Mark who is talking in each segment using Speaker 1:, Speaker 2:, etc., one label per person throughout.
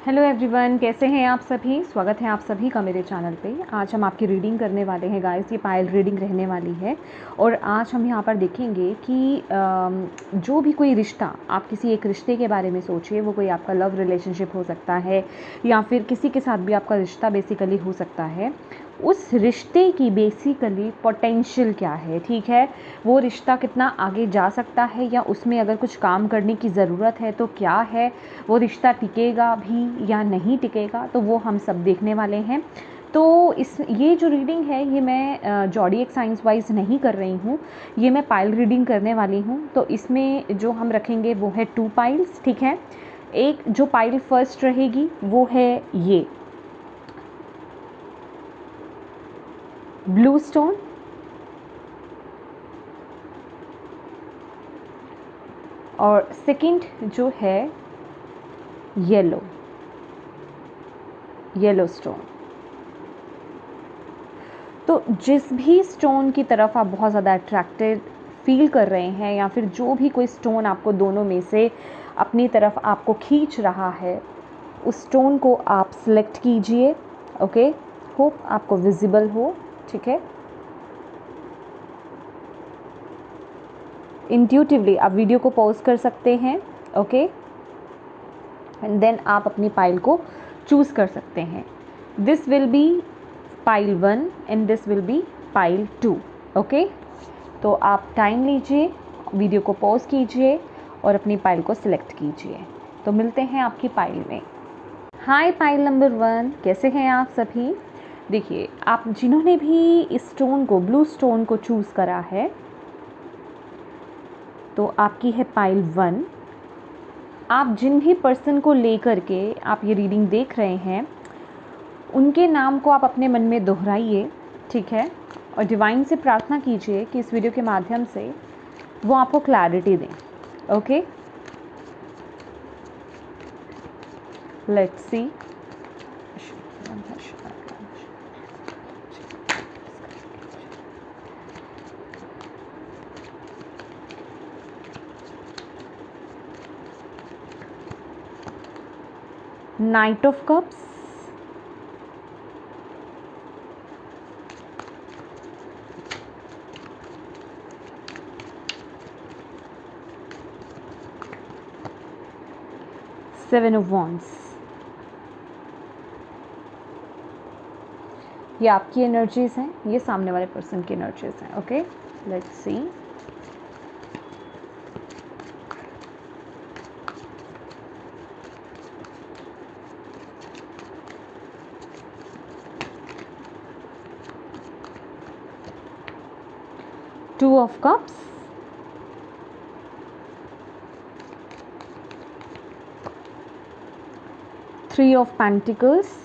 Speaker 1: Hello everyone, कैसे हैं आप सभी। स्वागत है आप सभी का मेरे चैनल पे। आज हम आपकी रीडिंग करने वाले हैं गाइस। ये पायल रीडिंग रहने वाली है और आज हम यहाँ पर देखेंगे कि जो भी कोई रिश्ता, आप किसी एक रिश्ते के बारे में सोचिए। वो कोई आपका लव रिलेशनशिप हो सकता है या फिर किसी के साथ भी आपका रिश्ता बेसिकली हो सकता है। उस रिश्ते की बेसिकली पोटेंशियल क्या है, ठीक है। वो रिश्ता कितना आगे जा सकता है या उसमें अगर कुछ काम करने की ज़रूरत है तो क्या है, वो रिश्ता टिकेगा भी या नहीं टिकेगा, तो वो हम सब देखने वाले हैं। तो ये जो रीडिंग है ये मैं जॉडिएक साइंस वाइज नहीं कर रही हूँ, ये मैं पाइल रीडिंग करने वाली हूँ। तो इसमें जो हम रखेंगे वो है 2 पाइल्स, ठीक है। एक जो पाइल फर्स्ट रहेगी वो है ये ब्लू स्टोन, और सेकंड जो है येलो स्टोन। तो जिस भी स्टोन की तरफ आप बहुत ज़्यादा अट्रैक्टेड फील कर रहे हैं या फिर जो भी कोई स्टोन आपको दोनों में से अपनी तरफ आपको खींच रहा है, उस स्टोन को आप सिलेक्ट कीजिए। ओके, होप आपको विजिबल हो, ठीक है। इंट्यूटिवली आप वीडियो को पॉज कर सकते हैं, ओके, एंड देन आप अपनी पाइल को चूज़ कर सकते हैं। This will be pile 1 and this will be pile 2, okay. तो आप टाइम लीजिए, वीडियो को पॉज कीजिए और अपनी पाइल को सिलेक्ट कीजिए। तो मिलते हैं आपकी पाइल में। हाय पाइल नंबर 1, कैसे हैं आप सभी। देखिए, आप जिन्होंने भी इस स्टोन को, ब्लू स्टोन को चूज़ करा है, तो आपकी है पाइल 1। आप जिन भी पर्सन को लेकर के आप ये रीडिंग देख रहे हैं, उनके नाम को आप अपने मन में दोहराइए, ठीक है। और डिवाइन से प्रार्थना कीजिए कि इस वीडियो के माध्यम से वो आपको क्लैरिटी दें, okay. Let's C. Knight of Cups, Seven of Wands। ये आपकी एनर्जीज हैं, ये सामने वाले पर्सन की एनर्जीज हैं, okay. Let's C. Two of Cups, Three of Pentacles,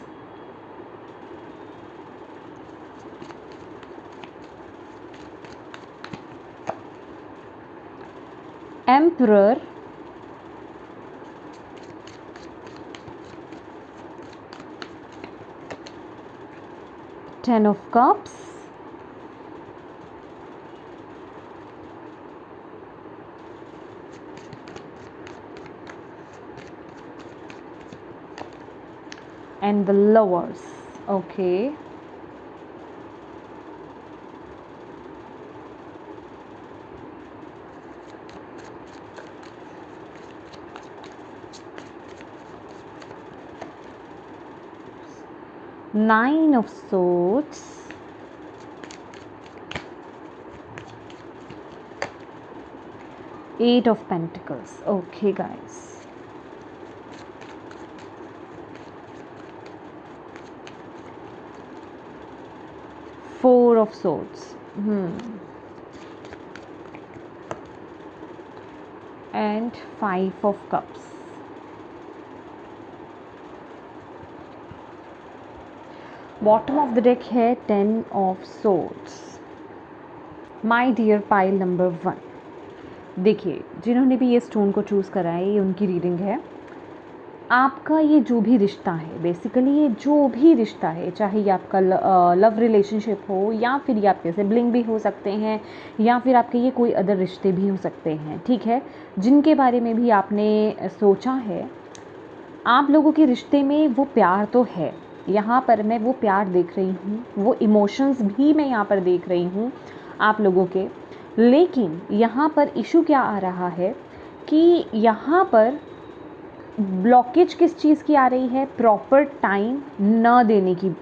Speaker 1: Emperor, Ten of Cups, and the Lovers, okay। Nine of Swords, Eight of Pentacles, okay guys। Four of Swords, and Five of Cups। Bottom of the deck है 10 of Swords। My dear pile number 1, देखिए, जिन्होंने भी ये stone को choose करा है, ये उनकी रीडिंग है। आपका ये जो भी रिश्ता है, बेसिकली ये जो भी रिश्ता है, चाहे ये आपका लव रिलेशनशिप हो या फिर ये आपके सिबलिंग भी हो सकते हैं या फिर आपके ये कोई अदर रिश्ते भी हो सकते हैं, ठीक है। जिनके बारे में भी आपने सोचा है, आप लोगों के रिश्ते में वो प्यार तो है, यहाँ पर मैं वो प्यार देख रही हूँ, वो इमोशंस भी मैं यहाँ पर देख रही हूँ आप लोगों के। लेकिन यहाँ पर इशू क्या आ रहा है कि यहाँ पर ब्लॉकेज किस चीज़ की आ रही है, प्रॉपर टाइम न देने की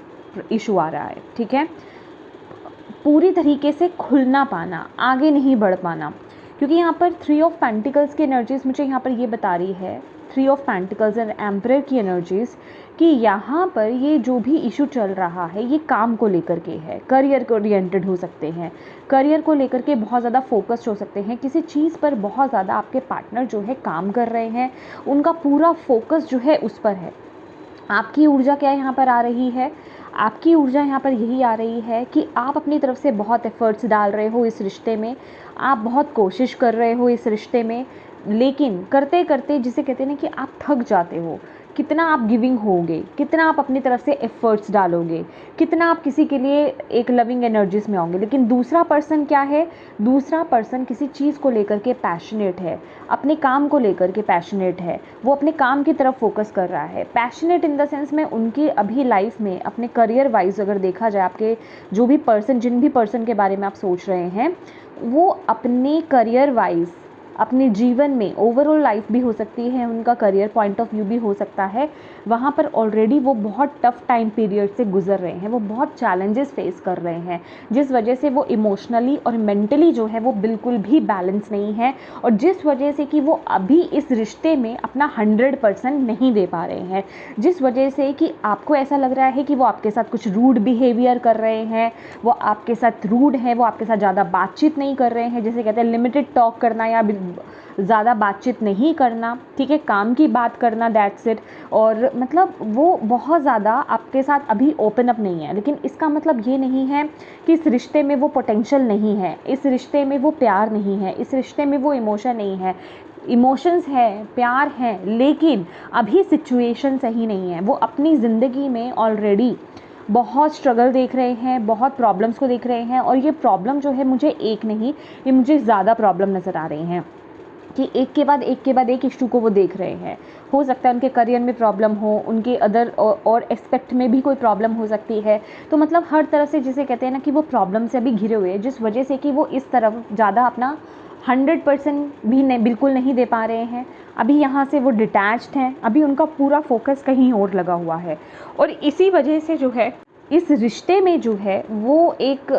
Speaker 1: इशू आ रहा है, ठीक है। पूरी तरीके से खुल ना पाना, आगे नहीं बढ़ पाना, क्योंकि यहाँ पर 3 ऑफ पेंटिकल्स की एनर्जीज मुझे यहाँ पर ये बता रही है, 3 ऑफ पेंटिकल्स एंड एम्परर की एनर्जीज, कि यहाँ पर ये जो भी इशू चल रहा है ये काम को लेकर के है, करियर को ओरिएंटेड हो सकते हैं, करियर को लेकर के बहुत ज़्यादा फोकस्ड हो सकते हैं, किसी चीज़ पर बहुत ज़्यादा आपके पार्टनर जो है काम कर रहे हैं, उनका पूरा फोकस जो है उस पर है। आपकी ऊर्जा क्या यहाँ पर आ रही है, आपकी ऊर्जा यहाँ पर यही आ रही है कि आप अपनी तरफ से बहुत एफर्ट्स डाल रहे हो इस रिश्ते में, आप बहुत कोशिश कर रहे हो इस रिश्ते में, लेकिन करते करते जिसे कहते हैं ना कि आप थक जाते हो। कितना आप गिविंग होगे, कितना आप अपनी तरफ से एफर्ट्स डालोगे, कितना आप किसी के लिए एक लविंग एनर्जीज में होंगे, लेकिन दूसरा पर्सन क्या है, दूसरा पर्सन किसी चीज़ को लेकर के पैशनेट है, अपने काम को लेकर के पैशनेट है, वो अपने काम की तरफ फोकस कर रहा है। पैशनेट इन द सेंस में उनकी अभी लाइफ में अपने करियर वाइज अगर देखा जाए, आपके जो भी पर्सन, जिन भी पर्सन के बारे में आप सोच रहे हैं, वो अपने करियर वाइज अपने जीवन में ओवरऑल लाइफ भी हो सकती है, उनका करियर पॉइंट ऑफ व्यू भी हो सकता है, वहाँ पर ऑलरेडी वो बहुत टफ टाइम पीरियड से गुजर रहे हैं, वो बहुत चैलेंजेस फेस कर रहे हैं, जिस वजह से वो इमोशनली और मेंटली जो है वो बिल्कुल भी बैलेंस नहीं है, और जिस वजह से कि वो अभी इस रिश्ते में अपना 100% नहीं दे पा रहे हैं, जिस वजह से कि आपको ऐसा लग रहा है कि वो आपके साथ कुछ रूड बिहेवियर कर रहे हैं, वो आपके साथ रूड है, वो आपके साथ ज़्यादा बातचीत नहीं कर रहे हैं, जैसे कहते हैं लिमिटेड टॉक करना या ज़्यादा बातचीत नहीं करना, ठीक है, काम की बात करना, दैट्स इट। और मतलब वो बहुत ज़्यादा आपके साथ अभी ओपन अप नहीं है, लेकिन इसका मतलब ये नहीं है कि इस रिश्ते में वो पोटेंशियल नहीं है, इस रिश्ते में वो प्यार नहीं है, इस रिश्ते में वो इमोशन नहीं है। इमोशंस है, प्यार है, लेकिन अभी सिचुएशन सही नहीं है। वो अपनी ज़िंदगी में ऑलरेडी बहुत स्ट्रगल देख रहे हैं, बहुत प्रॉब्लम्स को देख रहे हैं, और ये प्रॉब्लम जो है मुझे एक नहीं, ये मुझे ज़्यादा प्रॉब्लम नज़र आ रही हैं कि एक के बाद एक इशू को वो देख रहे हैं। हो सकता है उनके करियर में प्रॉब्लम हो, उनके अदर और एस्पेक्ट में भी कोई प्रॉब्लम हो सकती है। तो मतलब हर तरह से जिसे कहते हैं ना कि वो प्रॉब्लम से अभी घिरे हुए हैं, जिस वजह से कि वो इस तरफ ज़्यादा अपना 100% भी बिल्कुल नहीं दे पा रहे हैं। अभी यहाँ से वो डिटैच्ड हैं, अभी उनका पूरा फोकस कहीं और लगा हुआ है, और इसी वजह से जो है इस रिश्ते में जो है वो एक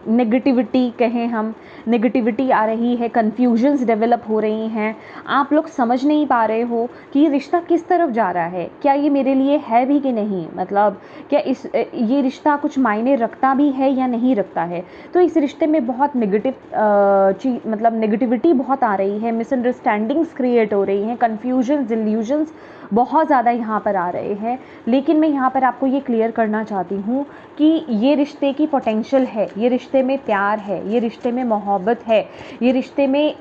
Speaker 1: नेगेटिविटी कहें हम, नेगेटिविटी आ रही है, कन्फ्यूजन्स डेवलप हो रही हैं। आप लोग समझ नहीं पा रहे हो कि ये रिश्ता किस तरफ जा रहा है, क्या ये मेरे लिए है भी कि नहीं, मतलब क्या ये रिश्ता कुछ मायने रखता भी है या नहीं रखता है। तो इस रिश्ते में बहुत मतलब नेगेटिविटी बहुत आ रही है, मिसअंडरस्टैंडिंग्स क्रिएट हो रही हैं, कन्फ्यूजन्स, इल्यूजन्स बहुत ज़्यादा यहाँ पर आ रहे हैं। लेकिन मैं यहाँ पर आपको ये क्लियर करना चाहती हूँ कि ये रिश्ते की पोटेंशियल है, ये रिश्ते में प्यार है, ये रिश्ते में मोहब्बत है, ये रिश्ते में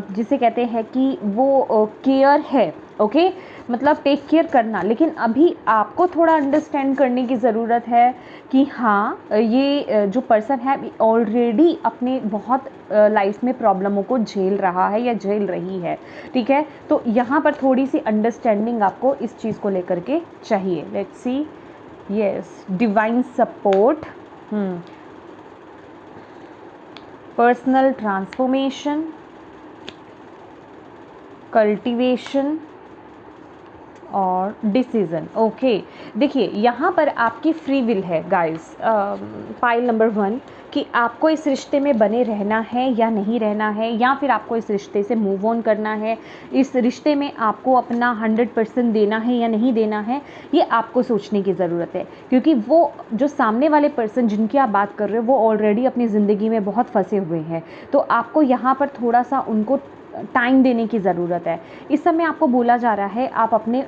Speaker 1: जिसे कहते हैं कि वो केयर है, ओके, मतलब टेक केयर करना। लेकिन अभी आपको थोड़ा अंडरस्टैंड करने की ज़रूरत है कि हाँ, ये जो पर्सन है ऑलरेडी अपने बहुत लाइफ में प्रॉब्लमों को झेल रहा है या झेल रही है, ठीक है। तो यहाँ पर थोड़ी सी अंडरस्टैंडिंग आपको इस चीज़ को लेकर के चाहिए। Let's see, yes, divine support, personal transformation, cultivation और डिसीज़न। ओके, देखिए यहाँ पर आपकी फ्री विल है गाइस, पाइल नंबर 1, कि आपको इस रिश्ते में बने रहना है या नहीं रहना है, या फिर आपको इस रिश्ते से मूव ऑन करना है, इस रिश्ते में आपको अपना 100% देना है या नहीं देना है, ये आपको सोचने की ज़रूरत है। क्योंकि वो जो सामने वाले पर्सन जिनकी आप बात कर रहे हो वो ऑलरेडी अपनी ज़िंदगी में बहुत फंसे हुए हैं, तो आपको यहाँ पर थोड़ा सा उनको टाइम देने की ज़रूरत है। इस समय आपको बोला जा रहा है आप अपनी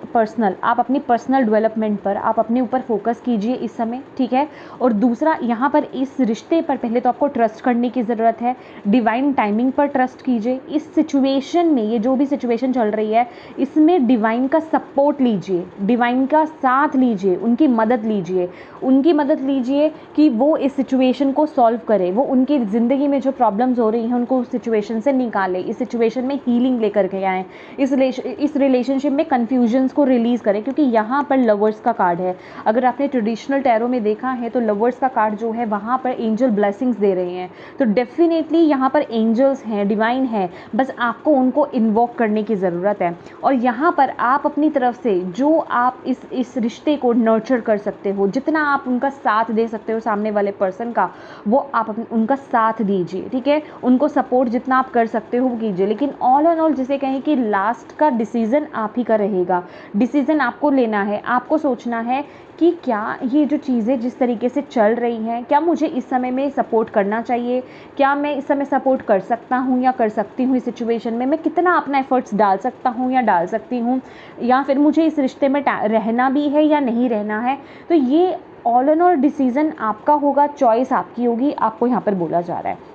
Speaker 1: पर्सनल डेवलपमेंट पर, आप अपने ऊपर फोकस कीजिए इस समय, ठीक है। और दूसरा, यहाँ पर इस रिश्ते पर पहले तो आपको ट्रस्ट करने की ज़रूरत है, डिवाइन टाइमिंग पर ट्रस्ट कीजिए। इस सिचुएशन में, ये जो भी सिचुएशन चल रही है, इसमें डिवाइन का सपोर्ट लीजिए, डिवाइन का साथ लीजिए, उनकी मदद लीजिए कि वो इस सिचुएशन को सॉल्व करे, वो उनकी ज़िंदगी में जो प्रॉब्लम्स हो रही हैं उनको उस सिचुएशन से निकाले, इस सिचुएशन सिचुएशन में हीलिंग लेकर के आएँ, इस रिलेशनशिप में कन्फ्यूजन्स को रिलीज़ करें, क्योंकि यहाँ पर लवर्स का कार्ड है। अगर आपने ट्रेडिशनल टैरो में देखा है तो लवर्स का कार्ड जो है वहाँ पर एंजल ब्लेसिंग्स दे रहे हैं, तो डेफिनेटली यहाँ पर एंजल्स हैं, डिवाइन है, बस आपको उनको इन्वॉक करने की ज़रूरत है। और यहाँ पर आप अपनी तरफ से जो आप इस रिश्ते को नर्चर कर सकते हो, जितना आप उनका साथ दे सकते हो सामने वाले पर्सन का, वो आप उनका साथ दीजिए, ठीक है। उनको सपोर्ट जितना आप कर सकते हो वो कीजिए, लेकिन ऑल एंड ऑल जिसे कहें कि लास्ट का डिसीज़न आप ही का रहेगा। डिसीज़न आपको लेना है, आपको सोचना है कि क्या ये जो चीज़ें जिस तरीके से चल रही हैं, क्या मुझे इस समय में सपोर्ट करना चाहिए, क्या मैं इस समय सपोर्ट कर सकता हूँ या कर सकती हूँ, इस सिचुएशन में मैं कितना अपना एफर्ट्स डाल सकता हूँ या डाल सकती हूँ, या फिर मुझे इस रिश्ते में रहना भी है या नहीं रहना है। तो ये ऑल एंड ऑल डिसीज़न आपका होगा, चॉइस आपकी होगी, आपको यहाँ पर बोला जा रहा है।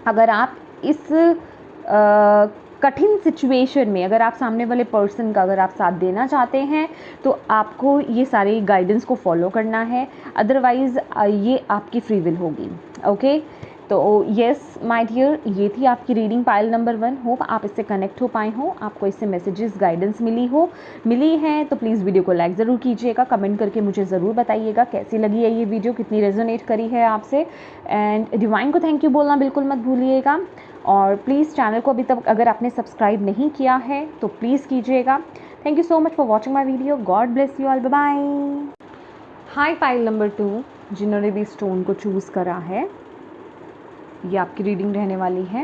Speaker 1: अगर आप इस कठिन सिचुएशन में, अगर आप सामने वाले पर्सन का अगर आप साथ देना चाहते हैं तो आपको ये सारे गाइडेंस को फॉलो करना है, अदरवाइज़ ये आपकी फ्री विल होगी। ओके, तो येस माय डियर, ये थी आपकी रीडिंग पाइल नंबर 1। होप आप इससे कनेक्ट हो पाए हो, आपको इससे मैसेजेस गाइडेंस मिली है तो प्लीज़ वीडियो को लाइक ज़रूर कीजिएगा, कमेंट करके मुझे ज़रूर बताइएगा कैसी लगी है ये वीडियो, कितनी रेजोनेट करी है आपसे। एंड डिवाइन को थैंक यू बोलना बिल्कुल मत भूलिएगा, और प्लीज़ चैनल को अभी तक अगर आपने सब्सक्राइब नहीं किया है तो प्लीज़ कीजिएगा। Thank you so much for watching my video. God bless you all, bye bye. Hi pile number 2, जिन्होंने भी स्टोन को चूज़ करा है, ये आपकी रीडिंग रहने वाली है।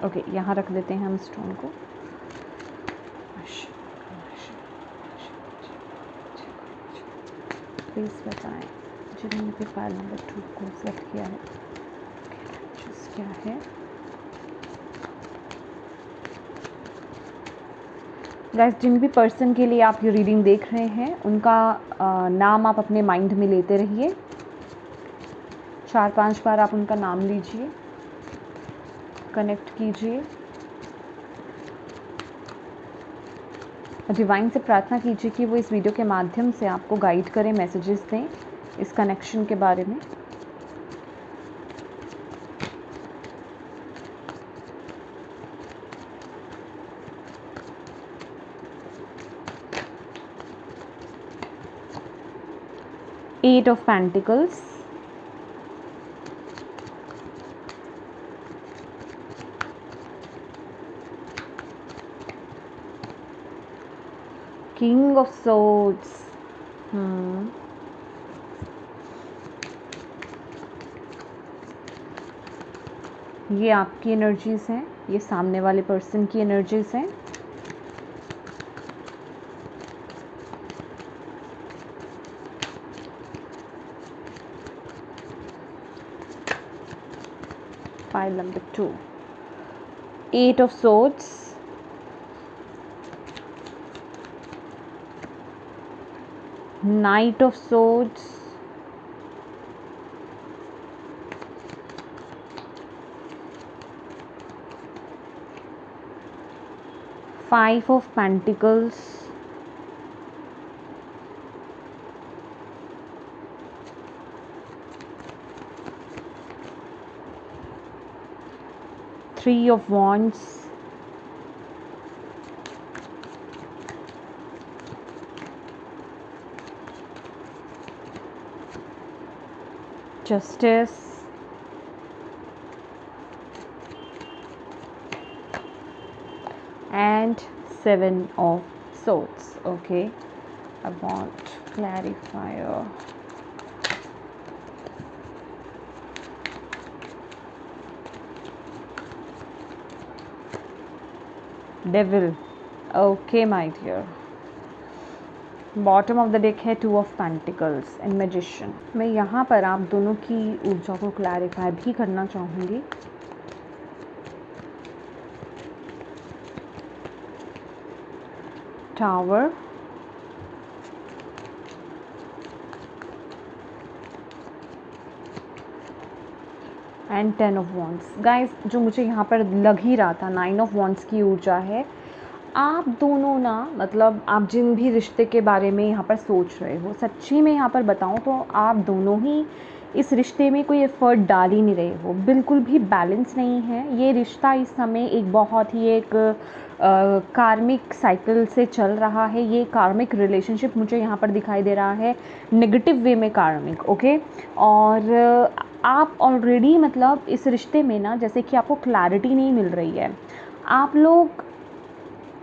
Speaker 1: ओके, यहाँ रख देते हैं हम स्टोन को। प्लीज़ बताएं जिन्होंने भी पाइल नंबर 2 को सेलेक्ट किया है क्या है। गाइस, जिन भी पर्सन के लिए आप ये रीडिंग देख रहे हैं उनका नाम आप अपने माइंड में लेते रहिए, 4-5 बार आप उनका नाम लीजिए, कनेक्ट कीजिए, डिवाइन से प्रार्थना कीजिए कि वो इस वीडियो के माध्यम से आपको गाइड करें, मैसेजेस दें इस कनेक्शन के बारे में। Eight of Pentacles, King of Swords, ये आपकी एनर्जीज हैं, ये सामने वाले पर्सन की एनर्जीज हैं। Pile number 2, 8 of Swords, Knight of Swords, Five of Pentacles, Three of Wands, Justice, and Seven of Swords. Okay, I want clarifier. Devil. Okay my dear, bottom of the deck है 2 of pentacles and magician. मैं यहाँ पर आप दोनों की ऊर्जा को clarify भी करना चाहूँगी। Tower, and 10 of wands. Guys, जो मुझे यहाँ पर लग ही रहा था 9 ऑफ वॉन्ड्स की ऊर्जा है। आप दोनों ना, मतलब आप जिन भी रिश्ते के बारे में यहाँ पर सोच रहे हो, सच्ची में यहाँ पर बताऊँ तो आप दोनों ही इस रिश्ते में कोई एफ़र्ट डाल ही नहीं रहे हो, बिल्कुल भी बैलेंस नहीं है। ये रिश्ता इस समय एक बहुत ही एक कार्मिक साइकिल से चल रहा है। ये कार्मिक रिलेशनशिप मुझे यहाँ पर दिखाई दे रहा है, नेगेटिव वे में कार्मिक, ओके। और आप ऑलरेडी मतलब इस रिश्ते में ना, जैसे कि आपको क्लैरिटी नहीं मिल रही है, आप लोग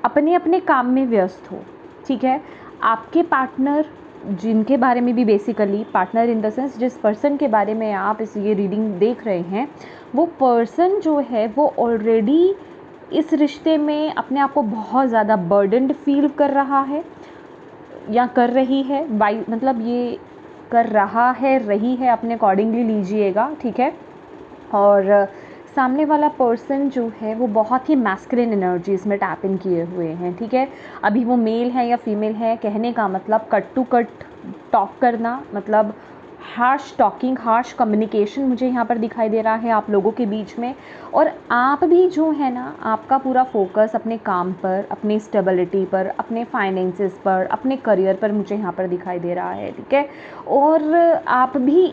Speaker 1: अपने अपने काम में व्यस्त हो, ठीक है। आपके पार्टनर, जिनके बारे में भी basically partner in the sense जिस पर्सन के बारे में आप ये रीडिंग देख रहे हैं, वो पर्सन जो है वो ऑलरेडी इस रिश्ते में अपने आप को बहुत ज़्यादा बर्डन्ड फील कर रहा है या कर रही है। मतलब ये कर रहा है, रही है, अपने अकॉर्डिंगली लीजिएगा, ठीक है। और सामने वाला पर्सन जो है वो बहुत ही मैस्कुलिन एनर्जीज़ में टैप इन किए हुए हैं, ठीक है। अभी वो मेल है या फीमेल है, कहने का मतलब कट टू कट टॉक करना, मतलब हार्श टॉकिंग, हार्श कम्युनिकेशन मुझे यहाँ पर दिखाई दे रहा है आप लोगों के बीच में। और आप भी जो है ना, आपका पूरा फोकस अपने काम पर, अपनी स्टेबिलिटी पर, अपने फाइनेंसेस पर, अपने करियर पर मुझे यहाँ पर दिखाई दे रहा है, ठीक है। और आप भी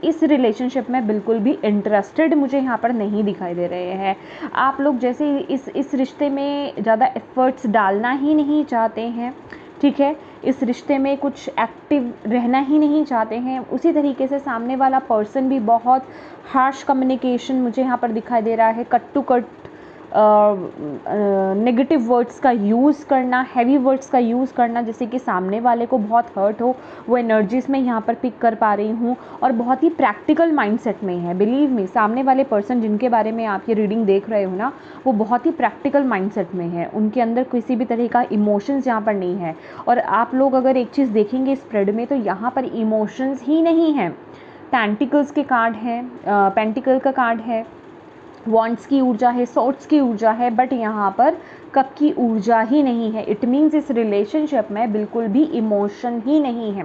Speaker 1: इस रिलेशनशिप में बिल्कुल भी इंटरेस्टेड मुझे यहाँ पर नहीं दिखाई दे रहे हैं। आप लोग जैसे इस रिश्ते में ज़्यादा एफ़र्ट्स डालना ही नहीं चाहते हैं, ठीक है। इस रिश्ते में कुछ एक्टिव रहना ही नहीं चाहते हैं। उसी तरीके से सामने वाला पर्सन भी बहुत हार्श कम्युनिकेशन मुझे यहाँ पर दिखाई दे रहा है, cut to cut negative words का यूज़ करना, हैवी वर्ड्स का यूज़ करना, जैसे कि सामने वाले को बहुत हर्ट हो। वो एनर्जीज़ में यहाँ पर पिक कर पा रही हूँ। और बहुत ही प्रैक्टिकल माइंडसेट में है, बिलीव मी। सामने वाले पर्सन जिनके बारे में आप ये रीडिंग देख रहे हो ना, वो बहुत ही प्रैक्टिकल माइंडसेट में है। उनके अंदर किसी भी तरह का इमोशंस यहाँ पर नहीं है। और आप लोग अगर एक चीज़ देखेंगे स्प्रेड में, तो यहाँ पर इमोशंस ही नहीं है। पेंटिकल्स के कार्ड हैं, पेंटिकल का कार्ड है, वॉन्ड्स की ऊर्जा है, सोर्ड्स की ऊर्जा है, बट यहाँ पर कप की ऊर्जा ही नहीं है। इट मीन्स इस रिलेशनशिप में बिल्कुल भी इमोशन ही नहीं है,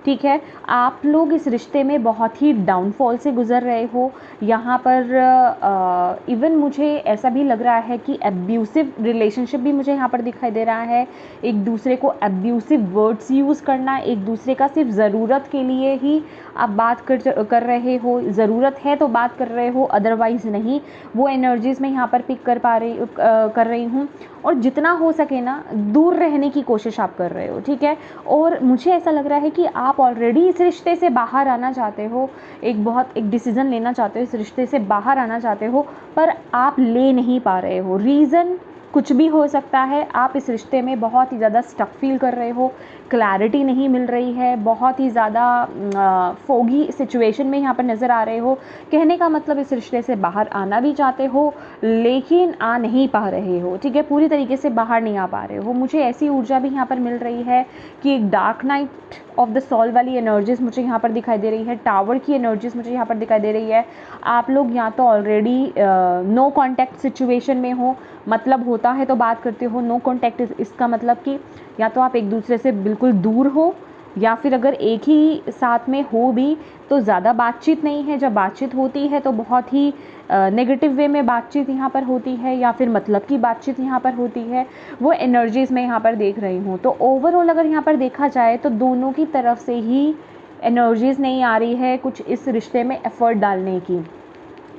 Speaker 1: ठीक है। आप लोग इस रिश्ते में बहुत ही डाउनफॉल से गुज़र रहे हो। यहाँ पर इवन मुझे ऐसा भी लग रहा है कि एब्यूसिव रिलेशनशिप भी मुझे यहाँ पर दिखाई दे रहा है। एक दूसरे को एब्यूसिव वर्ड्स यूज़ करना, एक दूसरे का सिर्फ ज़रूरत के लिए ही आप बात कर रहे हो, ज़रूरत है तो बात कर रहे हो, अदरवाइज़ नहीं। वो एनर्जीज़ में यहाँ पर पिक कर रही हूँ। और जितना हो सके ना, दूर रहने की कोशिश आप कर रहे हो, ठीक है। और मुझे ऐसा लग रहा है कि आप ऑलरेडी इस रिश्ते से बाहर आना चाहते हो, एक डिसीज़न लेना चाहते हो, इस रिश्ते से बाहर आना चाहते हो, पर आप ले नहीं पा रहे हो। रीज़न कुछ भी हो सकता है। आप इस रिश्ते में बहुत ही ज़्यादा स्टक फील कर रहे हो, क्लैरिटी नहीं मिल रही है, बहुत ही ज़्यादा फोगी सिचुएशन में यहाँ पर नज़र आ रहे हो। कहने का मतलब इस रिश्ते से बाहर आना भी चाहते हो, लेकिन आ नहीं पा रहे हो, ठीक है। पूरी तरीके से बाहर नहीं आ पा रहे हो। मुझे ऐसी ऊर्जा भी यहाँ पर मिल रही है कि एक dark night of the soul वाली एनर्जीज़ मुझे यहाँ पर दिखाई दे रही है, टावर की एनर्जीज़ मुझे यहाँ पर दिखाई दे रही है। आप लोग या तो ऑलरेडी नो कॉन्टैक्ट सिचुएशन में हो, मतलब होता है तो बात करते हो, नो कॉन्टैक्ट इसका मतलब कि या तो आप एक दूसरे से बिल्कुल दूर हो, या फिर अगर एक ही साथ में हो भी तो ज़्यादा बातचीत नहीं है। जब बातचीत होती है तो बहुत ही नेगेटिव वे में बातचीत यहाँ पर होती है, या फिर मतलब की बातचीत यहाँ पर होती है। वो एनर्जीज़ में यहाँ पर देख रही हूँ। तो ओवरऑल अगर यहाँ पर देखा जाए तो दोनों की तरफ से ही एनर्जीज़ नहीं आ रही है कुछ इस रिश्ते में एफ़र्ट डालने की।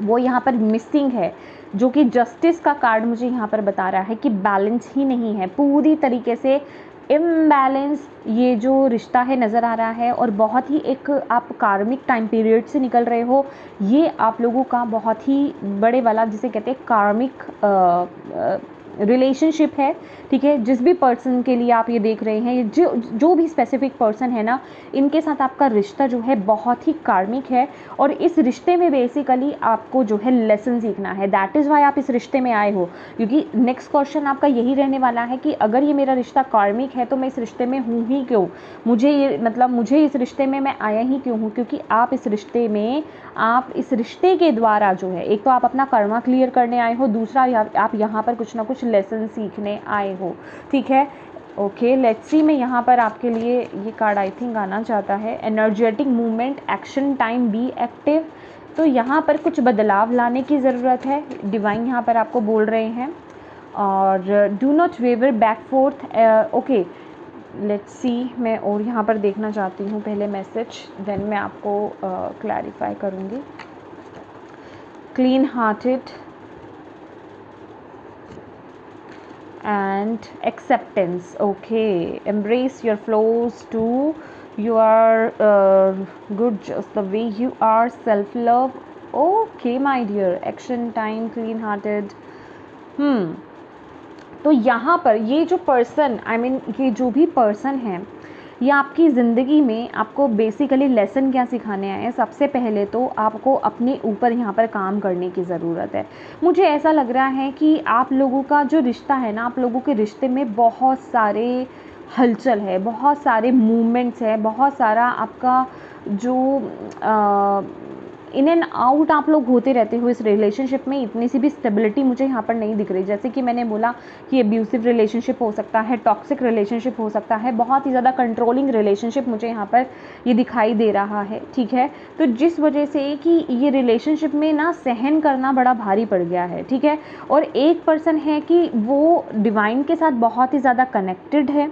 Speaker 1: वो यहाँ पर मिसिंग है, जो कि जस्टिस का कार्ड मुझे यहाँ पर बता रहा है कि बैलेंस ही नहीं है, पूरी तरीके से इम्बैलेंस ये जो रिश्ता है नज़र आ रहा है। और बहुत ही एक आप कार्मिक टाइम पीरियड से निकल रहे हो। ये आप लोगों का बहुत ही बड़े वाला जिसे कहते हैं कार्मिक रिलेशनशिप है, ठीक है। जिस भी पर्सन के लिए आप ये देख रहे हैं, जो भी स्पेसिफिक पर्सन है ना, इनके साथ आपका रिश्ता जो है बहुत ही कार्मिक है। और इस रिश्ते में बेसिकली आपको जो है लेसन सीखना है। दैट इज़ वाई आप इस रिश्ते में आए हो, क्योंकि नेक्स्ट क्वेश्चन आपका यही रहने वाला है कि अगर ये मेरा रिश्ता कार्मिक है तो मैं इस रिश्ते में हूँ ही क्यों, मुझे इस रिश्ते में मैं आया ही क्यों हूँ। क्योंकि आप इस रिश्ते के द्वारा जो है, एक तो आप अपना कर्मा क्लियर करने आए हो, दूसरा आप यहाँ पर कुछ ना कुछ लेसन सीखने आए हो, ठीक है। Okay, let's see. मैं यहाँ पर आपके लिए ये कार्ड आई थिंक आना चाहता है, energetic movement, action time, be active. तो यहाँ पर कुछ बदलाव लाने की ज़रूरत है, डिवाइन यहाँ पर आपको बोल रहे हैं। और do not waver back forth. Okay, let's see, मैं और यहाँ पर देखना चाहती हूँ पहले मैसेज, देन मैं आपको क्लैरिफाई करूँगी। Clean hearted and acceptance. Okay, embrace your flaws too. You are good just the way you are. Self love. Okay my dear, action time, clean hearted. तो यहाँ पर ये जो पर्सन, आई मीन ये जो भी पर्सन है, ये आपकी ज़िंदगी में आपको बेसिकली लेसन क्या सिखाने आए हैं। सबसे पहले तो आपको अपने ऊपर यहाँ पर काम करने की ज़रूरत है। मुझे ऐसा लग रहा है कि आप लोगों का जो रिश्ता है ना, आप लोगों के रिश्ते में बहुत सारे हलचल है, बहुत सारे मूवमेंट्स है, बहुत सारा आपका जो इन एंड आउट आप लोग होते रहते हो इस रिलेशनशिप में। इतनी सी भी स्टेबिलिटी मुझे यहाँ पर नहीं दिख रही। जैसे कि मैंने बोला कि एब्यूसिव रिलेशनशिप हो सकता है, टॉक्सिक रिलेशनशिप हो सकता है, बहुत ही ज़्यादा कंट्रोलिंग रिलेशनशिप मुझे यहाँ पर ये दिखाई दे रहा है, ठीक है। तो जिस वजह से कि ये रिलेशनशिप में ना सहन करना बड़ा भारी पड़ गया है, ठीक है। और एक पर्सन है कि वो डिवाइन के साथ बहुत ही ज़्यादा कनेक्टेड है।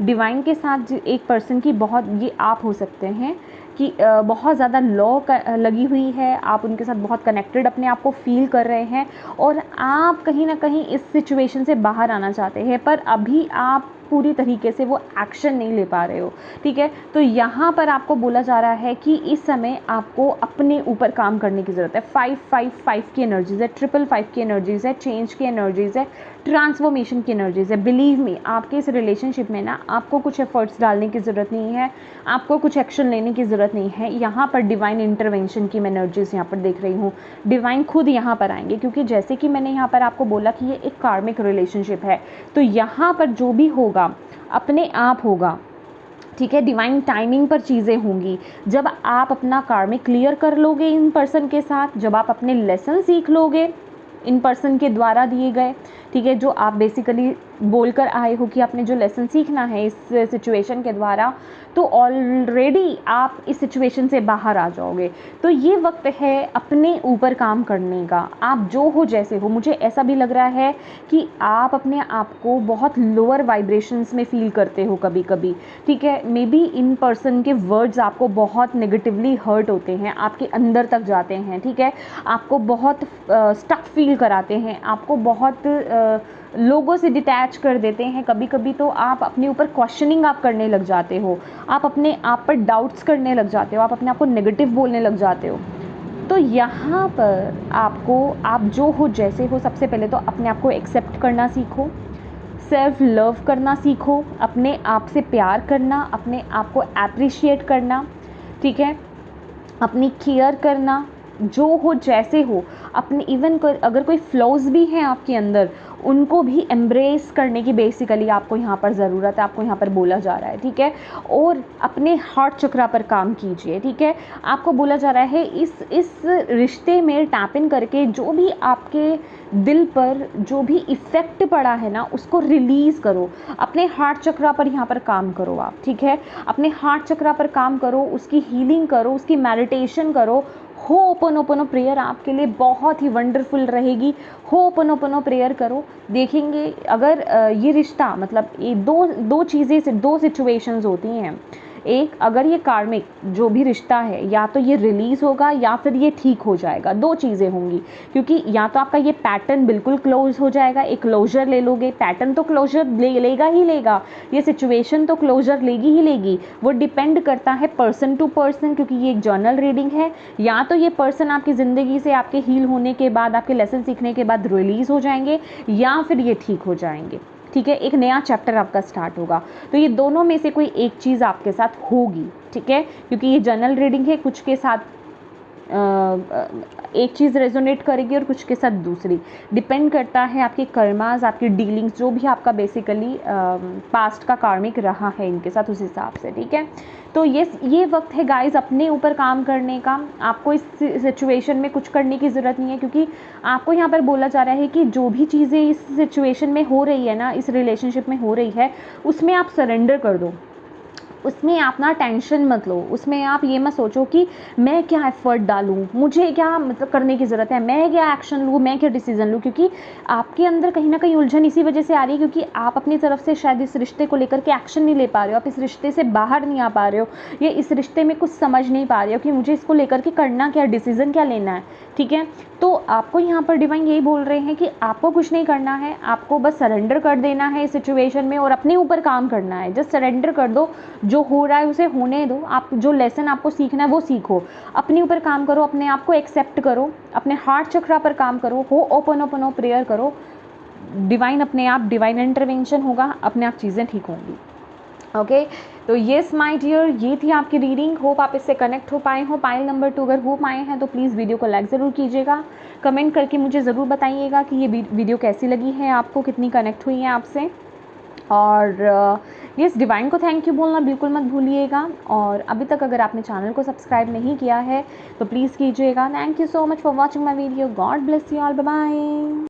Speaker 1: डिवाइन के साथ एक पर्सन की बहुत, ये आप हो सकते हैं कि बहुत ज़्यादा लॉ लगी हुई है, आप उनके साथ बहुत कनेक्टेड अपने आप को फील कर रहे हैं और आप कहीं ना कहीं इस सिचुएशन से बाहर आना चाहते हैं, पर अभी आप पूरी तरीके से वो एक्शन नहीं ले पा रहे हो, ठीक है। तो यहाँ पर आपको बोला जा रहा है कि इस समय आपको अपने ऊपर काम करने की ज़रूरत है। 555 की एनर्जीज़ है, 555 की एनर्जीज़ है, चेंज की एनर्जीज़ है, ट्रांसफॉर्मेशन की एनर्जीज़ है। बिलीव मी, आपके इस रिलेशनशिप में ना आपको कुछ एफर्ट्स डालने की ज़रूरत नहीं है, आपको कुछ एक्शन लेने की ज़रूरत नहीं है। यहाँ पर डिवाइन इंटरवेंशन की मैं एनर्जीज़ यहाँ पर देख रही हूँ। डिवाइन खुद यहाँ पर आएंगे, क्योंकि जैसे कि मैंने यहाँ पर आपको बोला कि ये एक कार्मिक रिलेशनशिप है, तो यहाँ पर जो भी होगा अपने आप होगा, ठीक है। डिवाइन टाइमिंग पर चीज़ें होंगी। जब आप अपना कार्मिक क्लियर कर लोगे इन पर्सन के साथ, जब आप अपने लेसन सीख लोगे इन पर्सन के द्वारा दिए गए, ठीक है, जो आप बेसिकली बोलकर आए हो कि आपने जो लेसन सीखना है इस सिचुएशन के द्वारा, तो ऑलरेडी आप इस सिचुएशन से बाहर आ जाओगे। तो ये वक्त है अपने ऊपर काम करने का। आप जो हो जैसे हो, मुझे ऐसा भी लग रहा है कि आप अपने आप को बहुत लोअर वाइब्रेशंस में फील करते हो कभी कभी, ठीक है। मे बी इन पर्सन के वर्ड्स आपको बहुत नेगेटिवली हर्ट होते हैं, आपके अंदर तक जाते हैं, ठीक है। आपको बहुत स्टक फील कराते हैं, आपको बहुत लोगों से डिटैच कर देते हैं। कभी कभी तो आप अपने ऊपर क्वेश्चनिंग आप करने लग जाते हो, आप अपने आप पर डाउट्स करने लग जाते हो, आप अपने आप को नेगेटिव बोलने लग जाते हो। तो यहाँ पर आपको, आप जो हो जैसे हो, सबसे पहले तो अपने आप को एक्सेप्ट करना सीखो, सेल्फ लव करना सीखो, अपने आप से प्यार करना, अपने आप को एप्रिशिएट करना, ठीक है, अपनी केयर करना, जो हो जैसे हो। अपने इवन अगर कोई फ्लॉज भी हैं आपके अंदर, उनको भी एम्ब्रेस करने की बेसिकली आपको यहाँ पर ज़रूरत है, आपको यहाँ पर बोला जा रहा है, ठीक है। और अपने हार्ट चक्रा पर काम कीजिए, ठीक है। आपको बोला जा रहा है इस रिश्ते में टैप इन करके जो भी आपके दिल पर जो भी इफ़ेक्ट पड़ा है ना, उसको रिलीज़ करो। अपने हार्ट चक्रा पर यहाँ पर काम करो आप, ठीक है। अपने हार्ट चक्रा पर काम करो, उसकी हीलिंग करो, उसकी मेडिटेशन करो। होपोनोपोनो प्रेयर आपके लिए बहुत ही वंडरफुल रहेगी। होपोनोपोनो प्रेयर करो, देखेंगे अगर ये रिश्ता, मतलब ये दो चीज़ें से, दो सिचुएशंस होती हैं। एक, अगर ये कार्मिक जो भी रिश्ता है, या तो ये रिलीज़ होगा या फिर ये ठीक हो जाएगा, दो चीज़ें होंगी। क्योंकि या तो आपका ये पैटर्न बिल्कुल क्लोज हो जाएगा, एक क्लोजर ले लोगे, पैटर्न तो क्लोजर लेगा ही लेगा, ये सिचुएशन तो क्लोजर लेगी ही लेगी। वो डिपेंड करता है पर्सन टू पर्सन, क्योंकि ये एक जर्नल रीडिंग है। या तो ये पर्सन आपकी ज़िंदगी से आपके हील होने के बाद, आपके लेसन सीखने के बाद रिलीज़ हो जाएंगे, या फिर ये ठीक हो जाएंगे, ठीक है। एक नया चैप्टर आपका स्टार्ट होगा। तो ये दोनों में से कोई एक चीज़ आपके साथ होगी, ठीक है। क्योंकि ये जनरल रीडिंग है, कुछ के साथ एक चीज़ रेजोनेट करेगी और कुछ के साथ दूसरी। डिपेंड करता है आपके कर्मास, आपकी डीलिंग्स, जो भी आपका बेसिकली पास्ट का कार्मिक रहा है इनके साथ, उस हिसाब से, ठीक है। तो ये वक्त है गाइस अपने ऊपर काम करने का। आपको इस सिचुएशन में कुछ करने की ज़रूरत नहीं है, क्योंकि आपको यहाँ पर बोला जा रहा है कि जो भी चीज़ें इस सिचुएशन में हो रही है ना, इस रिलेशनशिप में हो रही है, उसमें आप सरेंडर कर दो। उसमें आप ना टेंशन मत लो, उसमें आप ये मत सोचो कि मैं क्या एफ़र्ट डालूँ, मुझे क्या मतलब करने की ज़रूरत है, मैं क्या एक्शन लूँ, मैं क्या डिसीज़न लूँ, क्योंकि आपके अंदर कहीं न कहीं उलझन इसी वजह से आ रही है क्योंकि आप अपनी तरफ से शायद इस रिश्ते को लेकर के एक्शन नहीं ले पा रहे हो, आप इस रिश्ते से बाहर नहीं आ पा रहे हो, या इस रिश्ते में कुछ समझ नहीं पा रहे हो कि मुझे इसको लेकर के करना क्या, डिसीज़न क्या लेना है, ठीक है। तो आपको यहाँ पर डिवाइन यही बोल रहे हैं कि आपको कुछ नहीं करना है, आपको बस सरेंडर कर देना है इस सिचुएशन में और अपने ऊपर काम करना है। जस्ट सरेंडर कर दो, जो हो रहा है उसे होने दो, आप जो लेसन आपको सीखना है वो सीखो, अपने ऊपर काम करो, अपने आप को एक्सेप्ट करो, अपने हार्ट चक्रा पर काम करो, हो ओपन प्रेयर करो, डिवाइन अपने आप डिवाइन इंटरवेंशन होगा, अपने आप चीज़ें ठीक होंगी। ओके तो येस माय डियर, ये थी आपकी रीडिंग। होप आप इससे कनेक्ट हो पाए हो। पाइल नंबर 2 अगर हो पाए हैं तो प्लीज़ वीडियो को लाइक ज़रूर कीजिएगा, कमेंट करके मुझे ज़रूर बताइएगा कि ये वीडियो कैसी लगी है आपको, कितनी कनेक्ट हुई है आपसे। और यस, डिवाइन को थैंक यू बोलना बिल्कुल मत भूलिएगा। और अभी तक अगर आपने चैनल को सब्सक्राइब नहीं किया है तो प्लीज़ कीजिएगा। Thank you so much for watching my video. God bless you all, bye bye.